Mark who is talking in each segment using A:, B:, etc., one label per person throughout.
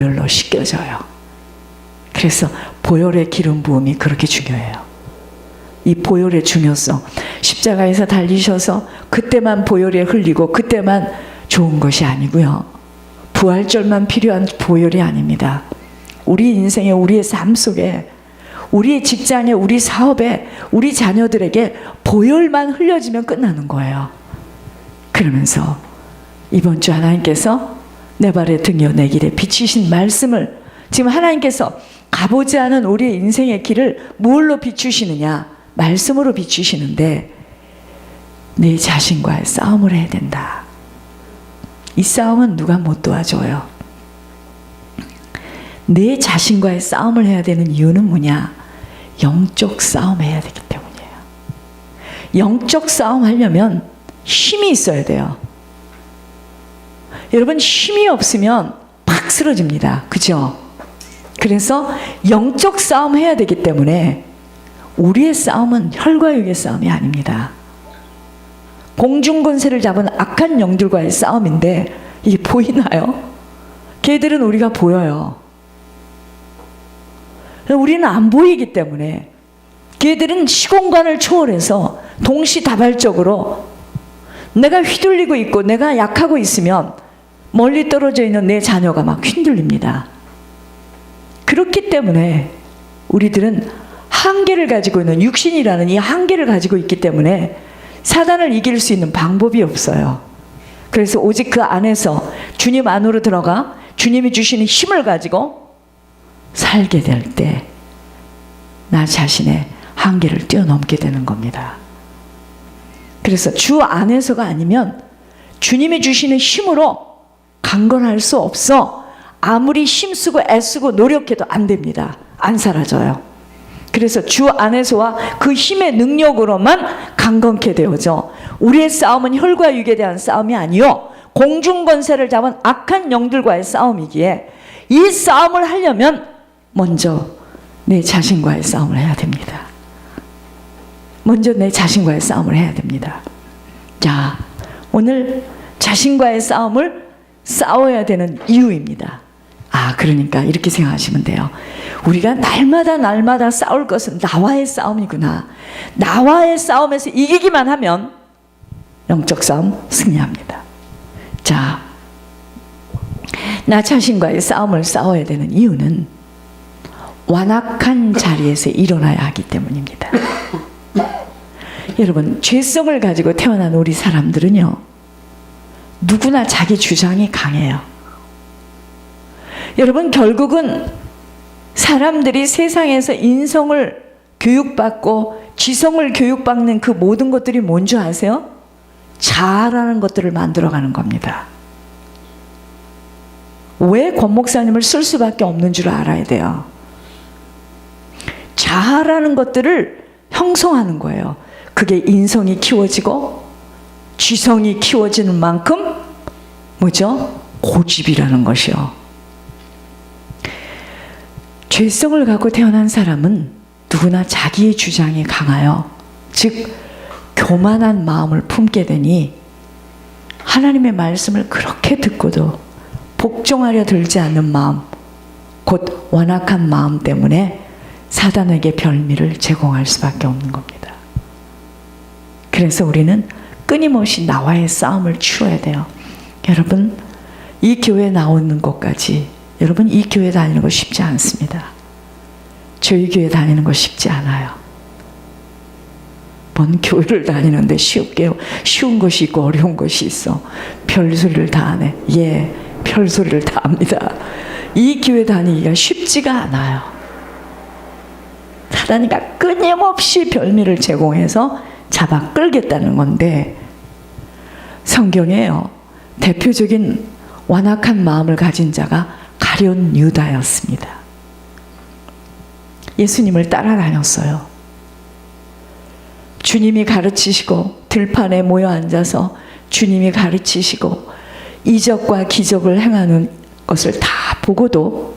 A: 보혈로 씻겨져요. 그래서 보혈의 기름 부음이 그렇게 중요해요. 이 보혈의 중요성, 십자가에서 달리셔서 그때만 보혈에 흘리고 그때만 좋은 것이 아니고요, 부활절만 필요한 보혈이 아닙니다. 우리 인생에, 우리의 삶 속에, 우리의 직장에, 우리 사업에, 우리 자녀들에게 보혈만 흘려지면 끝나는 거예요. 그러면서 이번 주 하나님께서 내 발의 등이요 내 길에 비추신 말씀을, 지금 하나님께서 가보지 않은 우리의 인생의 길을 무엇로 비추시느냐? 말씀으로 비추시는데, 내 자신과의 싸움을 해야 된다. 이 싸움은 누가 못 도와줘요. 내 자신과의 싸움을 해야 되는 이유는 뭐냐? 영적 싸움 해야 되기 때문이에요. 영적 싸움 하려면 힘이 있어야 돼요. 여러분, 힘이 없으면 팍 쓰러집니다. 그죠? 그래서 영적 싸움 해야 되기 때문에 우리의 싸움은 혈과 육의 싸움이 아닙니다. 공중권세를 잡은 악한 영들과의 싸움인데, 이게 보이나요? 걔들은 우리가 보여요. 우리는 안 보이기 때문에 걔들은 시공간을 초월해서 동시다발적으로 내가 휘둘리고 있고 내가 약하고 있으면 멀리 떨어져 있는 내 자녀가 막 흔들립니다. 그렇기 때문에 우리들은 한계를 가지고 있는, 육신이라는 이 한계를 가지고 있기 때문에 사단을 이길 수 있는 방법이 없어요. 그래서 오직 그 안에서 주님 안으로 들어가 주님이 주시는 힘을 가지고 살게 될 때 나 자신의 한계를 뛰어넘게 되는 겁니다. 그래서 주 안에서가 아니면 주님이 주시는 힘으로 강건할 수 없어. 아무리 힘쓰고 애쓰고 노력해도 안 됩니다. 안 사라져요. 그래서 주 안에서와 그 힘의 능력으로만 강건케 되어져. 우리의 싸움은 혈과 육에 대한 싸움이 아니요 공중권세를 잡은 악한 영들과의 싸움이기에, 이 싸움을 하려면 먼저 내 자신과의 싸움을 해야 됩니다. 먼저 내 자신과의 싸움을 해야 됩니다. 자, 오늘 자신과의 싸움을 싸워야 되는 이유입니다. 그러니까 이렇게 생각하시면 돼요. 우리가 날마다 싸울 것은 나와의 싸움이구나. 나와의 싸움에서 이기기만 하면 영적 싸움 승리합니다. 자, 나 자신과의 싸움을 싸워야 되는 이유는 완악한 자리에서 일어나야 하기 때문입니다. 여러분, 죄성을 가지고 태어난 우리 사람들은요, 누구나 자기 주장이 강해요. 여러분, 결국은 사람들이 세상에서 인성을 교육받고 지성을 교육받는 그 모든 것들이 뭔 줄 아세요? 자아라는 것들을 만들어가는 겁니다. 왜 권 목사님을 쓸 수밖에 없는 줄 알아야 돼요. 자아라는 것들을 형성하는 거예요. 그게 인성이 키워지고 지성이 키워지는 만큼 뭐죠? 고집이라는 것이요. 죄성을 갖고 태어난 사람은 누구나 자기의 주장이 강하여, 즉 교만한 마음을 품게 되니 하나님의 말씀을 그렇게 듣고도 복종하려 들지 않는 마음, 곧 완악한 마음 때문에 사단에게 별미를 제공할 수밖에 없는 겁니다. 그래서 우리는 끊임없이 나와의 싸움을 치러야 돼요. 여러분, 이 교회 나오는 것까지, 여러분, 이 교회 다니는 거 쉽지 않습니다. 저희 교회 다니는 거 쉽지 않아요. 뭔 교회를 다니는데 쉬운 것이 있고 어려운 것이 있어. 별소리를 다 하네. 예, 별소리를 다 합니다. 이 교회 다니기가 쉽지가 않아요. 사단이가 끊임없이 별미를 제공해서 잡아 끌겠다는 건데, 성경에요, 대표적인 완악한 마음을 가진 자가 가룟 유다였습니다. 예수님을 따라다녔어요. 주님이 가르치시고 들판에 모여 앉아서 주님이 가르치시고 이적과 기적을 행하는 것을 다 보고도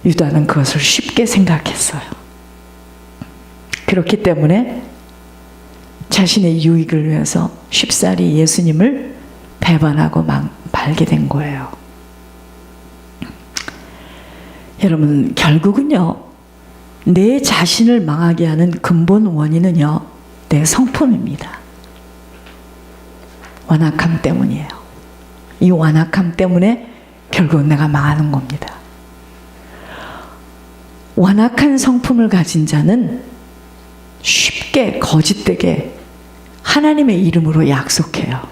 A: 유다는 그것을 쉽게 생각했어요. 그렇기 때문에 자신의 유익을 위해서 쉽사리 예수님을 배반하고 말게 된 거예요. 여러분, 결국은요, 내 자신을 망하게 하는 근본 원인은요, 내 성품입니다. 완악함 때문이에요. 이 완악함 때문에 결국 내가 망하는 겁니다. 완악한 성품을 가진 자는 쉽게 거짓되게 하나님의 이름으로 약속해요.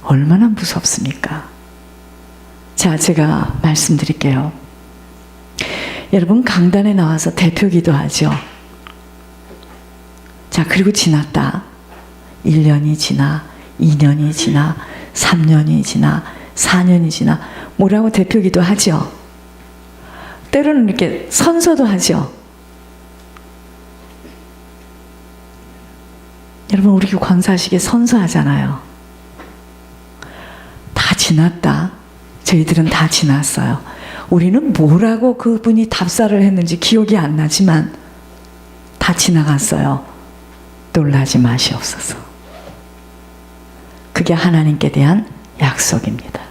A: 얼마나 무섭습니까? 자, 제가 말씀드릴게요. 여러분, 강단에 나와서 대표기도 하죠. 자, 그리고 지났다. 1년이 지나, 2년이 지나, 3년이 지나, 4년이 지나, 뭐라고 대표기도 하죠. 때로는 이렇게 선서도 하죠. 여러분, 우리 광사식에 선서하잖아요. 다 지났다. 저희들은 다 지났어요. 우리는 뭐라고 그분이 답사를 했는지 기억이 안 나지만 다 지나갔어요. 놀라지 마시옵소서. 그게 하나님께 대한 약속입니다.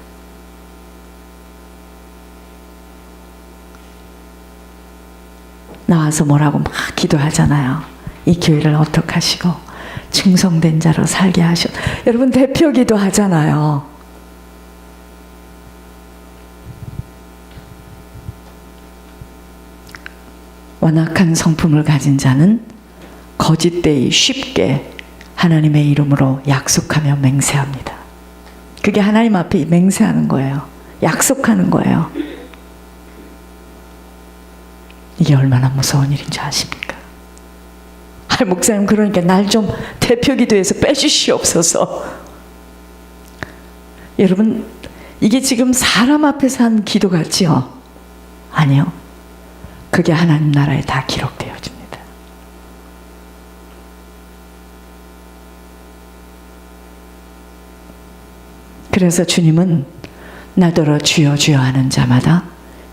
A: 나와서 뭐라고 막 기도하잖아요. 이 교회를 어떻게 하시고 충성된 자로 살게 하셔. 여러분, 대표기도 하잖아요. 완악한 성품을 가진 자는 거짓되이 쉽게 하나님의 이름으로 약속하며 맹세합니다. 그게 하나님 앞에 맹세하는 거예요. 약속하는 거예요. 이게 얼마나 무서운 일인 줄 아십니까? 목사님, 그러니까 날 좀 대표기도에서 빼주시옵소서. 여러분, 이게 지금 사람 앞에서 한 기도 같지요? 아니요. 그게 하나님 나라에 다 기록되어집니다. 그래서 주님은 나더러 주여 주여 하는 자마다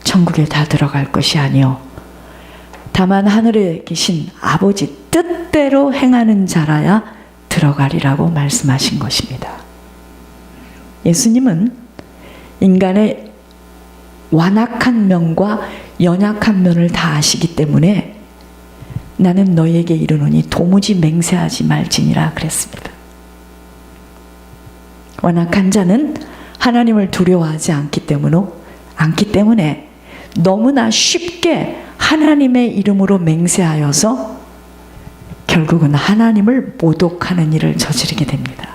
A: 천국에 다 들어갈 것이 아니요 다만 하늘에 계신 아버지 뜻대로 행하는 자라야 들어가리라고 말씀하신 것입니다. 예수님은 인간의 완악한 면과 연약한 면을 다 아시기 때문에 나는 너희에게 이르노니 도무지 맹세하지 말지니라 그랬습니다. 완악한 자는 하나님을 두려워하지 않기 때문에 너무나 쉽게 하나님의 이름으로 맹세하여서 결국은 하나님을 모독하는 일을 저지르게 됩니다.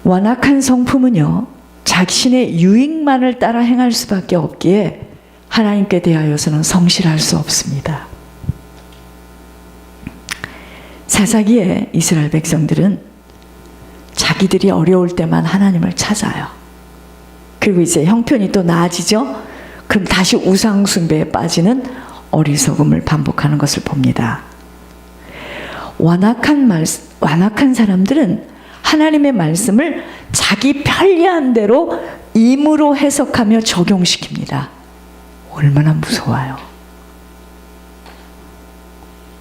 A: 완악한 성품은요, 자신의 유익만을 따라 행할 수밖에 없기에 하나님께 대하여서는 성실할 수 없습니다. 사사기에 이스라엘 백성들은 자기들이 어려울 때만 하나님을 찾아요. 그리고 이제 형편이 또 나아지죠? 그럼 다시 우상 숭배에 빠지는 어리석음을 반복하는 것을 봅니다. 완악한 사람들은 하나님의 말씀을 자기 편리한 대로 임으로 해석하며 적용시킵니다. 얼마나 무서워요.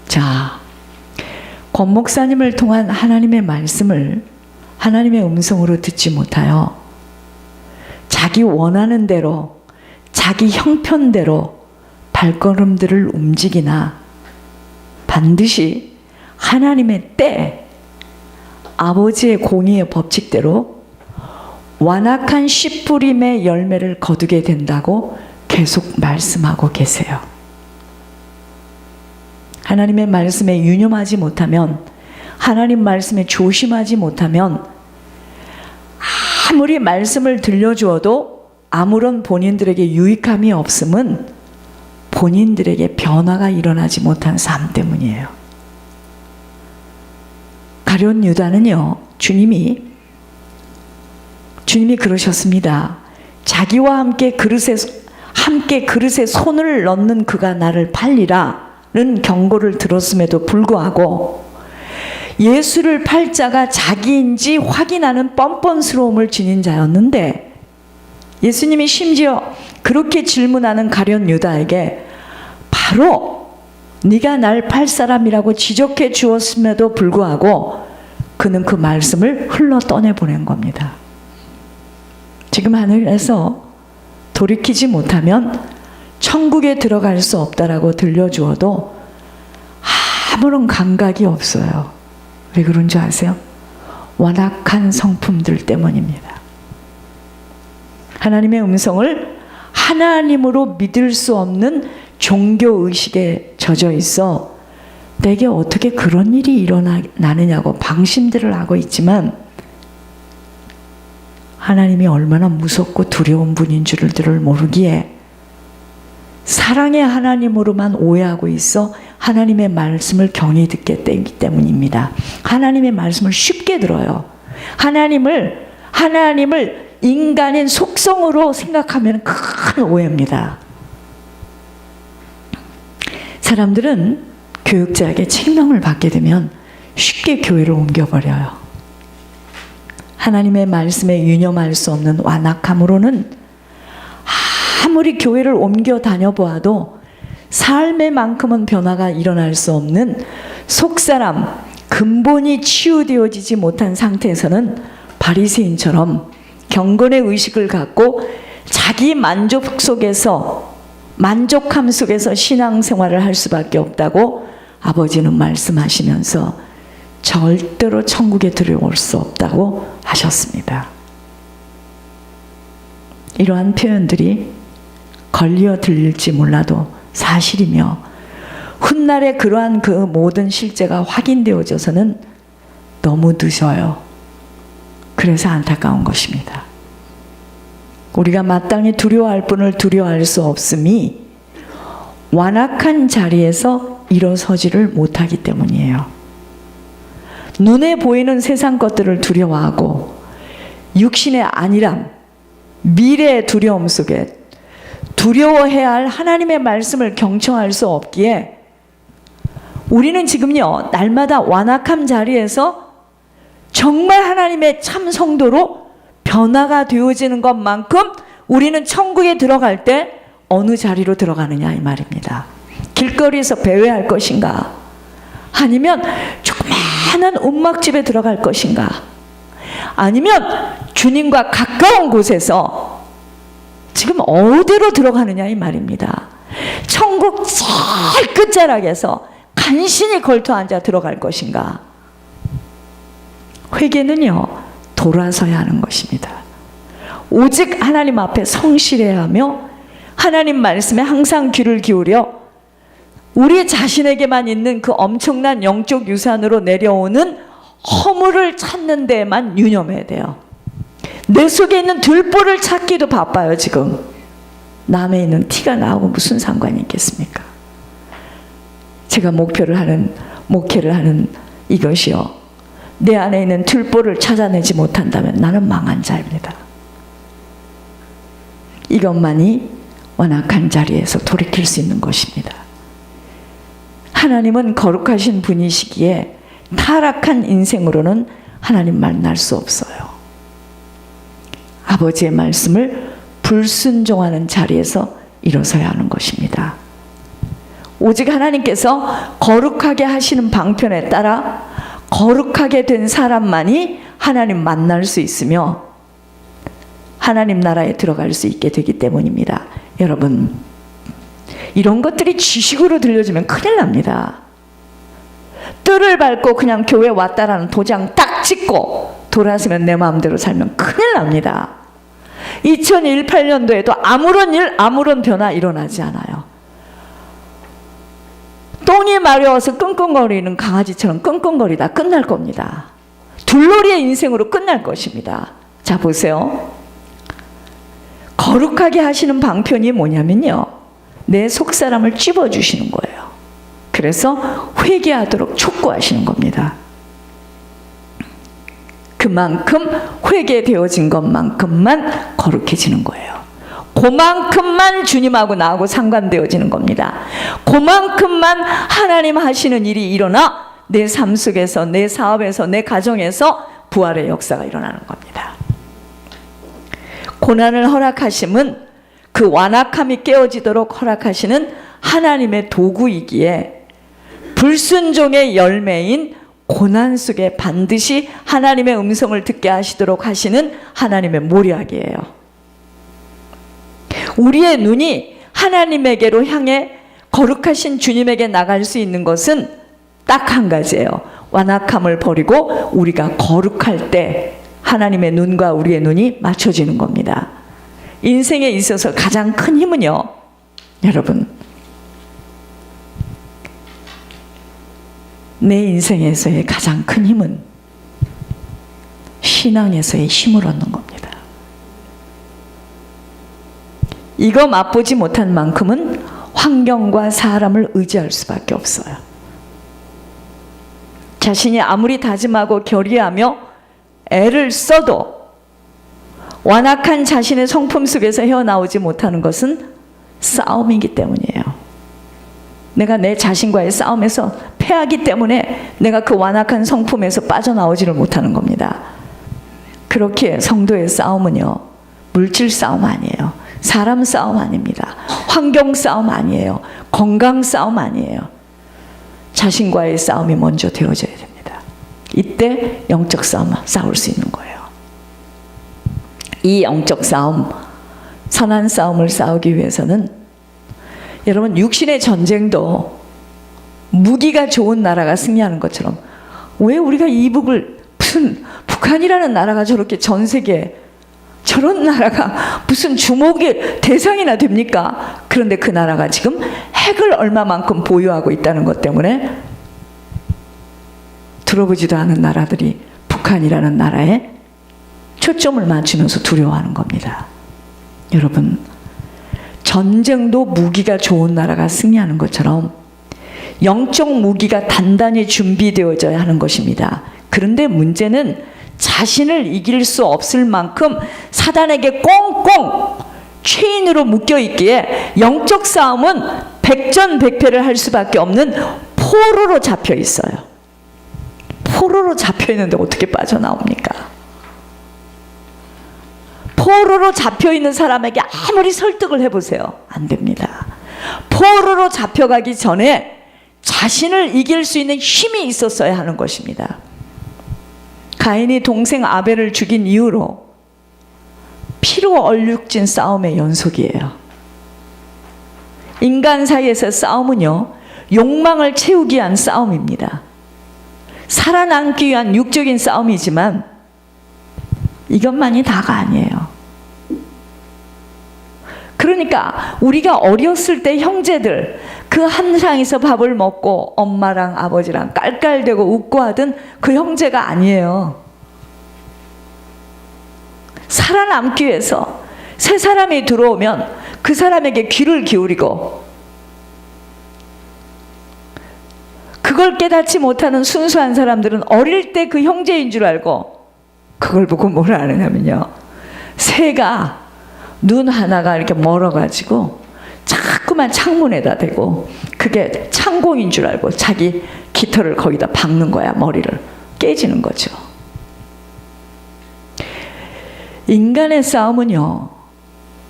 A: 자, 권 목사님을 통한 하나님의 말씀을 하나님의 음성으로 듣지 못하여 자기 원하는 대로 자기 형편대로 발걸음들을 움직이나 반드시 하나님의 때 아버지의 공의의 법칙대로 완악한 씨 뿌림의 열매를 거두게 된다고 계속 말씀하고 계세요. 하나님의 말씀에 유념하지 못하면, 하나님 말씀에 조심하지 못하면 아무리 말씀을 들려주어도 아무런 본인들에게 유익함이 없음은 본인들에게 변화가 일어나지 못한 삶 때문이에요. 가룟 유다는요, 주님이 그러셨습니다. 자기와 함께 그릇에 손을 넣는 그가 나를 팔리라는 경고를 들었음에도 불구하고 예수를 팔 자가 자기인지 확인하는 뻔뻔스러움을 지닌 자였는데, 예수님이 심지어 그렇게 질문하는 가룟 유다에게 바로 네가 날 팔 사람이라고 지적해 주었음에도 불구하고 그는 그 말씀을 흘러 떠내보낸 겁니다. 지금 하늘에서 돌이키지 못하면 천국에 들어갈 수 없다라고 들려주어도 아무런 감각이 없어요. 왜 그런 줄 아세요? 완악한 성품들 때문입니다. 하나님의 음성을 하나님으로 믿을 수 없는 종교의식에 젖어 있어 내게 어떻게 그런 일이 일어나느냐고 방심들을 하고 있지만 하나님이 얼마나 무섭고 두려운 분인 줄을 모르기에 사랑의 하나님으로만 오해하고 있어 하나님의 말씀을 경히 듣게 되기 때문입니다. 하나님의 말씀을 쉽게 들어요. 하나님을 인간인 속성으로 생각하면 큰 오해입니다. 사람들은 교육자에게 책망을 받게 되면 쉽게 교회를 옮겨버려요. 하나님의 말씀에 유념할 수 없는 완악함으로는 아무리 교회를 옮겨 다녀보아도 삶의 만큼은 변화가 일어날 수 없는 속사람, 근본이 치유되어지지 못한 상태에서는 바리새인처럼 경건의 의식을 갖고 자기 만족함 속에서 신앙생활을 할 수밖에 없다고 아버지는 말씀하시면서 절대로 천국에 들어올 수 없다고 하셨습니다. 이러한 표현들이 걸려 들릴지 몰라도 사실이며 훗날에 그러한 그 모든 실제가 확인되어져서는 너무 늦어요. 그래서 안타까운 것입니다. 우리가 마땅히 두려워할 분을 두려워할 수 없음이 완악한 자리에서 일어서지를 못하기 때문이에요. 눈에 보이는 세상 것들을 두려워하고 육신의 안일함, 미래의 두려움 속에 두려워해야 할 하나님의 말씀을 경청할 수 없기에 우리는 지금요 날마다 완악한 자리에서 정말 하나님의 참 성도로 변화가 되어지는 것만큼 우리는 천국에 들어갈 때 어느 자리로 들어가느냐 이 말입니다. 길거리에서 배회할 것인가? 아니면 조그마한 움막집에 들어갈 것인가? 아니면 주님과 가까운 곳에서 지금 어디로 들어가느냐 이 말입니다. 천국 제일 끝자락에서 간신히 걸터 앉아 들어갈 것인가? 회개는요 돌아서야 하는 것입니다. 오직 하나님 앞에 성실해야 하며 하나님 말씀에 항상 귀를 기울여 우리 자신에게만 있는 그 엄청난 영적 유산으로 내려오는 허물을 찾는 데에만 유념해야 돼요. 내 속에 있는 들보를 찾기도 바빠요. 지금 남에 있는 티가 나오고 무슨 상관이 있겠습니까? 제가 목회를 하는 이것이요, 내 안에 있는 들보를 찾아내지 못한다면 나는 망한 자입니다. 이것만이 완악한 자리에서 돌이킬 수 있는 것입니다. 하나님은 거룩하신 분이시기에 타락한 인생으로는 하나님 만날 수 없어요. 아버지의 말씀을 불순종하는 자리에서 일어서야 하는 것입니다. 오직 하나님께서 거룩하게 하시는 방편에 따라 거룩하게 된 사람만이 하나님 만날 수 있으며 하나님 나라에 들어갈 수 있게 되기 때문입니다. 여러분, 이런 것들이 지식으로 들려주면 큰일 납니다. 뜰을 밟고 그냥 교회 왔다라는 도장 딱 찍고 돌아서면 내 마음대로 살면 큰일 납니다. 2018년도에도 아무런 변화 일어나지 않아요. 똥이 마려워서 끙끙거리는 강아지처럼 끙끙거리다 끝날 겁니다. 둘놀이의 인생으로 끝날 것입니다. 자, 보세요. 거룩하게 하시는 방편이 뭐냐면요, 내 속사람을 찝어주시는 거예요. 그래서 회개하도록 촉구하시는 겁니다. 그만큼 회개되어진 것만큼만 거룩해지는 거예요. 그만큼만 주님하고 나하고 상관되어지는 겁니다. 그만큼만 하나님 하시는 일이 일어나 내 삶 속에서, 내 사업에서, 내 가정에서 부활의 역사가 일어나는 겁니다. 고난을 허락하심은 그 완악함이 깨어지도록 허락하시는 하나님의 도구이기에 불순종의 열매인 고난 속에 반드시 하나님의 음성을 듣게 하시도록 하시는 하나님의 모략이에요. 우리의 눈이 하나님에게로 향해 거룩하신 주님에게 나갈 수 있는 것은 딱 한 가지예요. 완악함을 버리고 우리가 거룩할 때 하나님의 눈과 우리의 눈이 맞춰지는 겁니다. 인생에 있어서 가장 큰 힘은요, 여러분, 내 인생에서의 가장 큰 힘은 신앙에서의 힘을 얻는 겁니다. 이거 맛보지 못한 만큼은 환경과 사람을 의지할 수밖에 없어요. 자신이 아무리 다짐하고 결의하며 애를 써도 완악한 자신의 성품 속에서 헤어나오지 못하는 것은 싸움이기 때문이에요. 내가 내 자신과의 싸움에서 패하기 때문에 내가 그 완악한 성품에서 빠져나오지를 못하는 겁니다. 그렇게 성도의 싸움은요, 물질 싸움 아니에요. 사람 싸움 아닙니다. 환경 싸움 아니에요. 건강 싸움 아니에요. 자신과의 싸움이 먼저 되어져야 됩니다. 이때 영적 싸움 싸울 수 있는 거예요. 이 영적 싸움, 선한 싸움을 싸우기 위해서는 여러분, 육신의 전쟁도 무기가 좋은 나라가 승리하는 것처럼 왜 우리가 이북을, 무슨 북한이라는 나라가 저렇게 전 세계에 저런 나라가 무슨 주목의 대상이나 됩니까? 그런데 그 나라가 지금 핵을 얼마만큼 보유하고 있다는 것 때문에 들어보지도 않은 나라들이 북한이라는 나라에 초점을 맞추면서 두려워하는 겁니다. 여러분, 전쟁도 무기가 좋은 나라가 승리하는 것처럼 영적 무기가 단단히 준비되어져야 하는 것입니다. 그런데 문제는 자신을 이길 수 없을 만큼 사단에게 꽁꽁 체인으로 묶여 있기에 영적 싸움은 백전백패를 할 수밖에 없는 포로로 잡혀 있어요. 포로로 잡혀 있는데 어떻게 빠져나옵니까? 포로로 잡혀 있는 사람에게 아무리 설득을 해보세요. 안 됩니다. 포로로 잡혀가기 전에 자신을 이길 수 있는 힘이 있었어야 하는 것입니다. 가인이 동생 아벨을 죽인 이후로 피로 얼룩진 싸움의 연속이에요. 인간 사이에서 싸움은요, 욕망을 채우기 위한 싸움입니다. 살아남기 위한 육적인 싸움이지만 이것만이 다가 아니에요. 그러니까 우리가 어렸을 때 형제들 그 한 상에서 밥을 먹고 엄마랑 아버지랑 깔깔대고 웃고 하던 그 형제가 아니에요. 살아남기 위해서 새 사람이 들어오면 그 사람에게 귀를 기울이고 그걸 깨닫지 못하는 순수한 사람들은 어릴 때 그 형제인 줄 알고 그걸 보고 뭐라 하느냐면요, 새가 눈 하나가 이렇게 멀어가지고 자꾸만 창문에다 대고 그게 창공인 줄 알고 자기 깃털을 거기다 박는 거야. 머리를 깨지는 거죠. 인간의 싸움은요,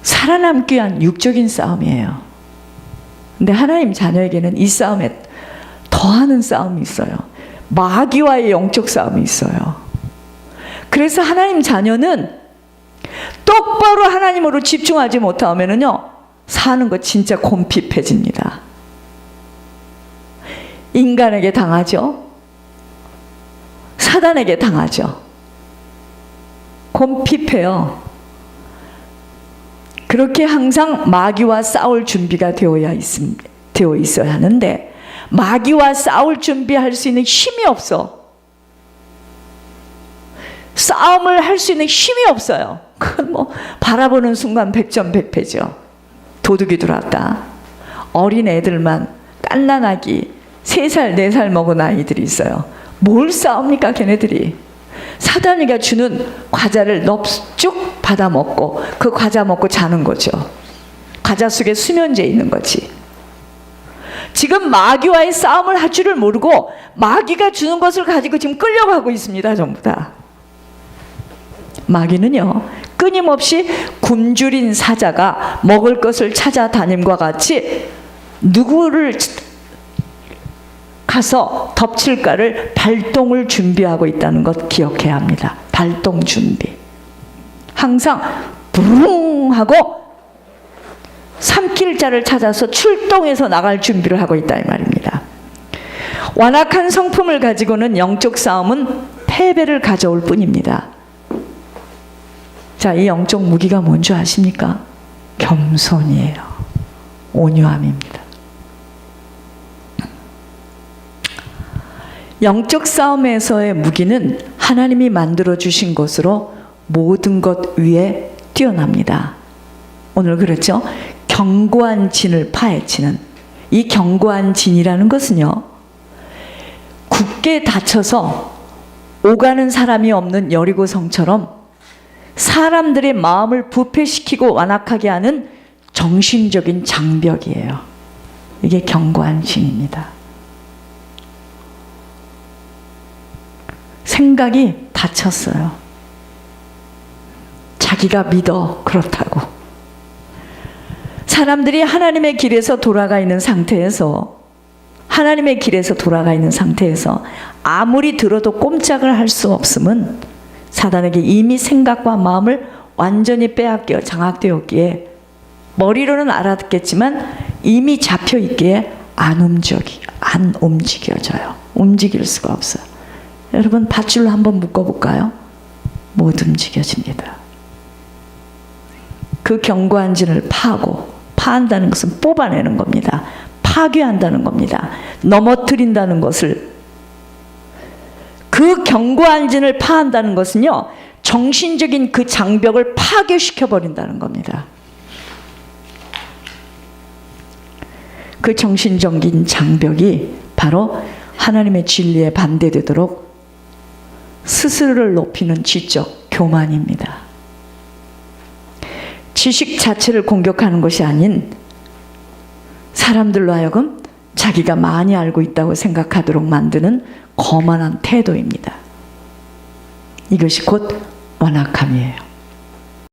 A: 살아남기 위한 육적인 싸움이에요. 근데 하나님 자녀에게는 이 싸움에 더하는 싸움이 있어요. 마귀와의 영적 싸움이 있어요. 그래서 하나님 자녀는 똑바로 하나님으로 집중하지 못하면은요, 사는 거 진짜 곰핍해집니다. 인간에게 당하죠. 사단에게 당하죠. 곰핍해요. 그렇게 항상 마귀와 싸울 준비가 되어 있어야 하는데 마귀와 싸울 준비할 수 있는 힘이 없어. 싸움을 할 수 있는 힘이 없어요. 그건 뭐 바라보는 순간 백전백패죠. 도둑이 들어왔다. 어린 애들만 갓난아기 3살 4살 먹은 아이들이 있어요. 뭘 싸웁니까 걔네들이. 사단이가 주는 과자를 넙죽 받아 먹고 그 과자 먹고 자는 거죠. 과자 속에 수면제 있는 거지. 지금 마귀와의 싸움을 할 줄을 모르고 마귀가 주는 것을 가지고 지금 끌려가고 있습니다. 전부 다. 마귀는요, 끊임없이 굶주린 사자가 먹을 것을 찾아다님과 같이 누구를 가서 덮칠까를 발동을 준비하고 있다는 것 기억해야 합니다. 발동 준비. 항상 부릉 하고 살릴자를 찾아서 출동해서 나갈 준비를 하고 있다 이 말입니다. 완악한 성품을 가지고는 영적 싸움은 패배를 가져올 뿐입니다. 자, 이 영적 무기가 뭔지 아십니까? 겸손이에요. 온유함입니다. 영적 싸움에서의 무기는 하나님이 만들어 주신 것으로 모든 것 위에 뛰어납니다. 오늘 그렇죠? 견고한 진을 파헤치는, 이 견고한 진이라는 것은요, 굳게 닫혀서 오가는 사람이 없는 여리고성처럼 사람들의 마음을 부패시키고 완악하게 하는 정신적인 장벽이에요. 이게 견고한 진입니다. 생각이 닫혔어요. 자기가 믿어 그렇다고. 사람들이 하나님의 길에서 돌아가 있는 상태에서, 하나님의 길에서 돌아가 있는 상태에서 아무리 들어도 꼼짝을 할 수 없음은 사단에게 이미 생각과 마음을 완전히 빼앗겨 장악되었기에, 머리로는 알아듣겠지만 이미 잡혀 있기에 안 움직여져요. 움직일 수가 없어요. 여러분, 밧줄로 한번 묶어볼까요? 못 움직여집니다. 그 견고한 진을 파한다는 것은 뽑아내는 겁니다. 파괴한다는 겁니다. 넘어뜨린다는 것을. 그 견고한 진을 파한다는 것은요, 정신적인 그 장벽을 파괴시켜버린다는 겁니다. 그 정신적인 장벽이 바로 하나님의 진리에 반대되도록 스스로를 높이는 지적 교만입니다. 지식 자체를 공격하는 것이 아닌 사람들로 하여금 자기가 많이 알고 있다고 생각하도록 만드는 거만한 태도입니다. 이것이 곧 완악함이에요.